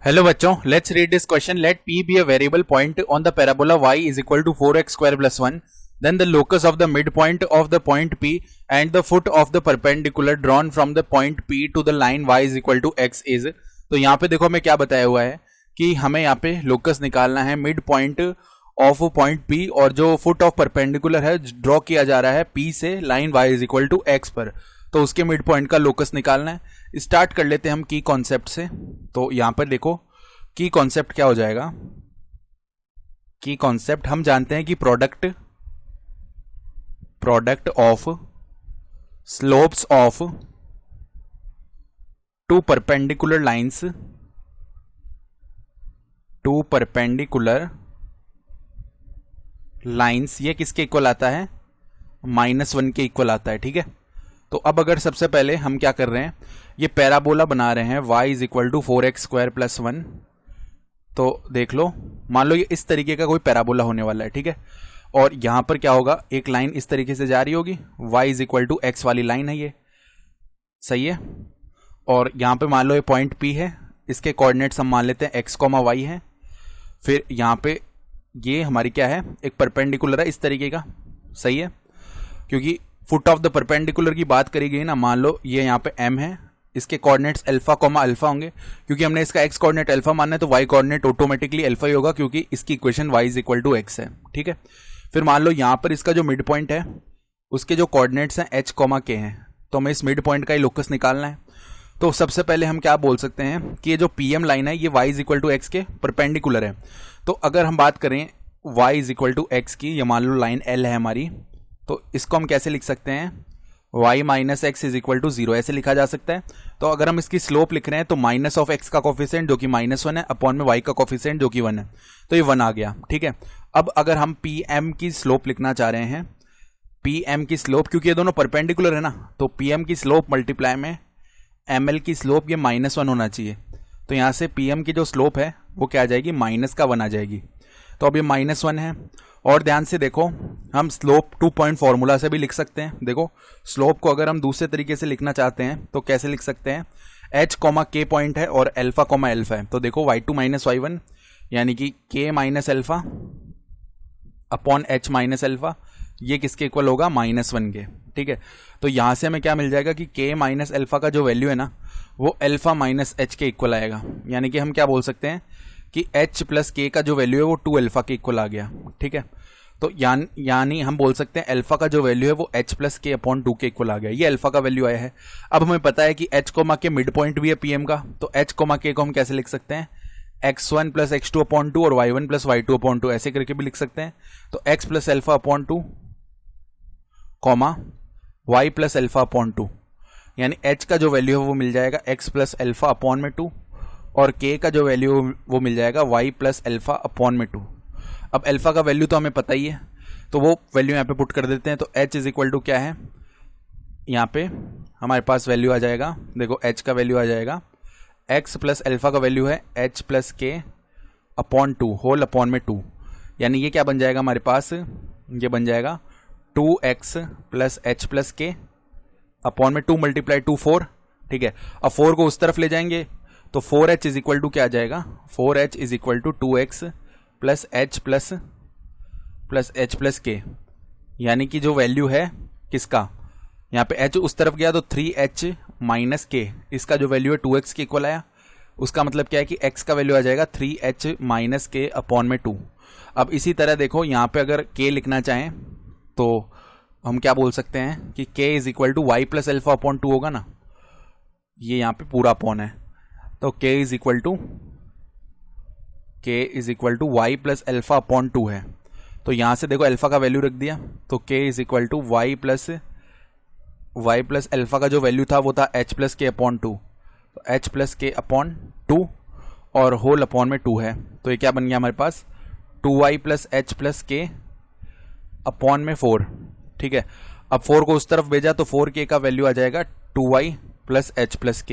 Hello बच्चों, let's read this question. Let p be a variable point on the parabola y is equal to 4x square plus 1. Then the locus of the midpoint of the point p and the foot of the perpendicular drawn from the point p to the line y is equal to x is. तो यहाँ पे देखो हमें क्या बताया हुआ है कि हमें यहाँ पे लोकस निकालना है mid point of point p और जो फुट ऑफ परपेंडिकुलर है ड्रॉ किया जा रहा है p से line y is equal to x पर. तो उसके मिड पॉइंट का लोकस निकालना है. स्टार्ट कर लेते हैं हम की कॉन्सेप्ट से. तो यहां पर देखो की कॉन्सेप्ट क्या हो जाएगा. की कॉन्सेप्ट हम जानते हैं कि product of slopes of two perpendicular lines ये किसके इक्वल आता है, -1 के इक्वल आता है. ठीक है. तो अब अगर सबसे पहले हम क्या कर रहे हैं, ये पैराबोला बना रहे हैं y is equal to 4x square plus 1. तो देख लो, मान लो ये इस तरीके का कोई पैराबोला होने वाला है. ठीक है. और यहां पर क्या होगा, एक लाइन इस तरीके से जा रही होगी, y is equal to x वाली लाइन है ये. सही है. और यहां पे मान लो ये पॉइंट P है, इसके कोऑर्डिनेट्स हम मान लेते हैं x, y है. फिर यहां पे ये हमारी क्या है, एक परपेंडिकुलर है इस तरीके का. सही है. क्योंकि फुट ऑफ द परपेंडिकुलर की बात करी गई ना, मान लो ये यहाँ पे m है, इसके कोऑर्डिनेट्स अल्फा कॉमा अल्फा होंगे. क्योंकि हमने इसका x कोऑर्डिनेट अल्फा मानना है तो y कोऑर्डिनेट ऑटोमेटिकली अल्फा ही होगा, क्योंकि इसकी equation y is equal to x है. ठीक है. फिर मान लो यहाँ पर इसका जो मिड पॉइंट है उसके जो कोऑर्डिनेट्स हैं h कॉमा k हैं, तो हमें इस मिड पॉइंट का ही लोकस निकालना है. तो सबसे पहले हम क्या बोल सकते हैं कि ये जो pm लाइन है ये y is equal to x के परपेंडिकुलर है. तो अगर हम बात करें y is equal to x की, ये मान लो लाइन L है हमारी, तो इसको हम कैसे लिख सकते हैं, y minus x is equal to 0 ऐसे लिखा जा सकता है. तो अगर हम इसकी स्लोप लिख रहे हैं तो माइनस ऑफ एक्स का कोफिशिएंट जो कि -1 है अपॉन में y का कोफिशिएंट जो कि 1 है, तो ये 1 आ गया. ठीक है. अब अगर हम pm की स्लोप लिखना चाह रहे हैं, pm की स्लोप, क्योंकि ये दोनों परपेंडिकुलर है ना, तो pm की स्लोप मल्टीप्लाई में ml की स्लोप ये -1 होना चाहिए. तो यहाँ से pm की जो स्लोप है वो क्या आ जाएगी, -1 आ जाएगी. तो अब ये -1 है. और ध्यान से देखो, हम स्लोप 2 पॉइंट फॉर्मूला से भी लिख सकते हैं. देखो स्लोप को अगर हम दूसरे तरीके से लिखना चाहते हैं तो कैसे लिख सकते हैं, h कॉमा k पॉइंट है और अल्फा कॉमा अल्फा है. तो देखो y2 माइनस y1 यानी कि k minus alpha upon h minus alpha, ये किसके इक्वल होगा, -1 के. ठीक है. तो यहां से हमें क्या मिल जाएगा कि k माइनस अल्फा का जो वैल्यू है ना वो अल्फा माइनस h के इक्वल आएगा. यानी कि हम क्या बोल सकते हैं कि h प्लस k का जो वैल्यू है वो 2 अल्फा के इक्वल आ गया. ठीक है. तो यानी हम बोल सकते हैं अल्फा का जो वैल्यू है वो h प्लस के अपॉन 2 के इक्वल आ गया. ये अल्फा का वैल्यू आया है. अब हमें पता है कि h कोमा के मिड पॉइंट भी है pm का, तो h कोमा के को हम कैसे लिख सकते हैं, x1 प्लस x2 अपॉन 2 और y1 प्लस y2 अपॉन 2 ऐसे करके भी लिख सकते हैं. तो x plus alpha upon 2 comma y plus alpha upon 2, यानी h का जो वैल्यू है वो मिल जाएगा x प्लस अल्फा अपॉन में 2 और k का जो वैल्यू वो मिल जाएगा y प्लस अल्फा अपॉन में 2. अब अल्फा का वैल्यू तो हमें पता ही है, तो वो वैल्यू यहाँ पे पुट कर देते हैं. तो h इज इक्वल टू क्या है, यहाँ पे हमारे पास वैल्यू आ जाएगा, देखो h का वैल्यू आ जाएगा, x प्लस अल्फा का वैल्यू है h प्लस के अपॉन 2 होल अपॉन में 2, यानी ये क्या बन जाएगा हमारे पास, ये बन जाएगा 2x प्लस h प्लस के अपॉन में 2 मल्टीप्लाई 2 4. ठीक है. अब 4 को उस तरफ ले जाएंगे तो 4h इज इक्वल टू क्या आ जाएगा, 4h is equal to 2x plus h plus k, यानी कि जो वैल्यू है किसका, यहाँ पे h उस तरफ गया तो 3h माइनस के, इसका जो वैल्यू है 2x के इक्वल आया. उसका मतलब क्या है कि x का वैल्यू आ जाएगा 3h माइनस के अपॉन में 2. अब इसी तरह देखो यहाँ पे अगर k लिखना चाहें तो हम क्या बोल सकते हैं कि k is equal to y plus alpha upon 2 होगा ना, ये यहाँ पे पूरा अपॉन है. तो k is equal to y plus alpha upon 2 है. तो यहाँ से देखो अल्फा का वैल्यू रख दिया, तो k is equal to y plus alpha का जो वैल्यू था वो था h प्लस के अपॉन 2, तो h प्लस के अपॉन 2 और होल अपॉन में 2 है. तो ये क्या बन गया हमारे पास, 2y प्लस h प्लस के अपॉन में 4. ठीक है. अब 4 को उस तरफ भेजा तो 4k का वैल्यू आ जाएगा 2y plus h plus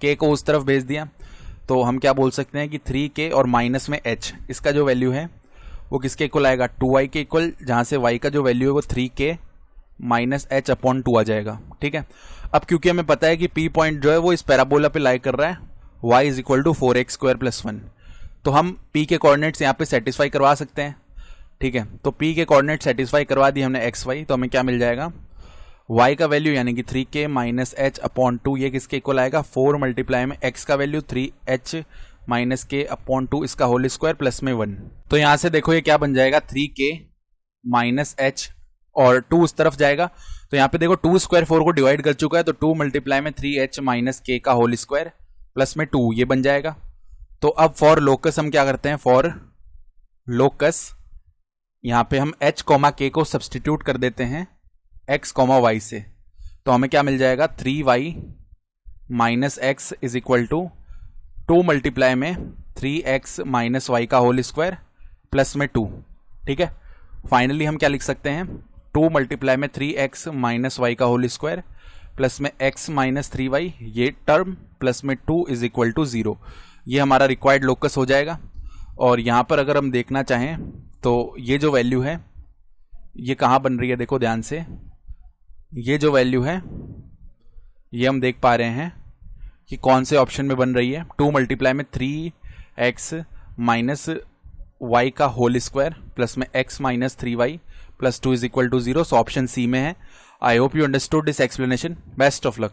k को उस तरफ भेज दिया तो हम क्या बोल सकते हैं कि 3k और माइनस में h, इसका जो वैल्यू है वो किसके इक्वल आएगा, 2y के इक्वल, जहां से y का जो वैल्यू है वो 3k माइनस h अपॉन 2 आ जाएगा. ठीक है. अब क्योंकि हमें पता है कि P पॉइंट जो है वो इस पैराबोला पे लाई कर रहा है y is equal to 4x square plus 1। तो हम p के कोऑर्डिनेट्स यहाँ पे सेटिस्फाई करवा सकते हैं, ठीक है। तो p के कोऑर्डिनेट सेटिस्फाई करवा दिए हमने x y, तो हमें क्या मिल जाएगा, y का वैल्यू यानी कि 3k माइनस एच अपॉन 2, ये किसके इक्वल आएगा, 4 मल्टीप्लाई में x का वैल्यू 3h माइनस के अपॉन 2 इसका होल स्क्वायर प्लस में 1। तो यहां से देखो ये क्या बन जाएगा, 3k माइनस एच और 2 उस तरफ जाएगा, तो यहाँ पे देखो 2 स्क्वायर 4 को डिवाइड कर चुका है, तो 2 मल्टीप्लाई में 3h माइनस के का होल स्क्वायर प्लस में 2 ये बन जाएगा। तो अब फॉर लोकस हम क्या करते हैं, फॉर लोकस यहाँ पे हम h कॉमा k को सब्सटीट्यूट कर देते हैं x कॉमा y से, तो हमें क्या मिल जाएगा, 3y minus x is equal to 2 multiply में 3x माइनस वाई का होल स्क्वायर प्लस में 2, ठीक है। फाइनली हम क्या लिख सकते हैं, 2 मल्टीप्लाई में 3x माइनस वाई का होल स्क्वायर प्लस में x माइनस 3y ये टर्म प्लस में 2 इज इक्वल टू 0। ये हमारा रिक्वायर्ड लोकस हो जाएगा। और यहाँ पर अगर हम देखना चाहें तो ये जो वैल्यू है ये कहाँ बन रही है, देखो ध्यान से, ये जो वैल्यू है ये हम देख पा रहे हैं कि कौन से ऑप्शन में बन रही है, 2 मल्टीप्लाई में 3x माइनस y का होल स्क्वायर प्लस में x minus 3y plus 2 is equal to 0। So option C में है। I hope you understood this explanation. Best of luck.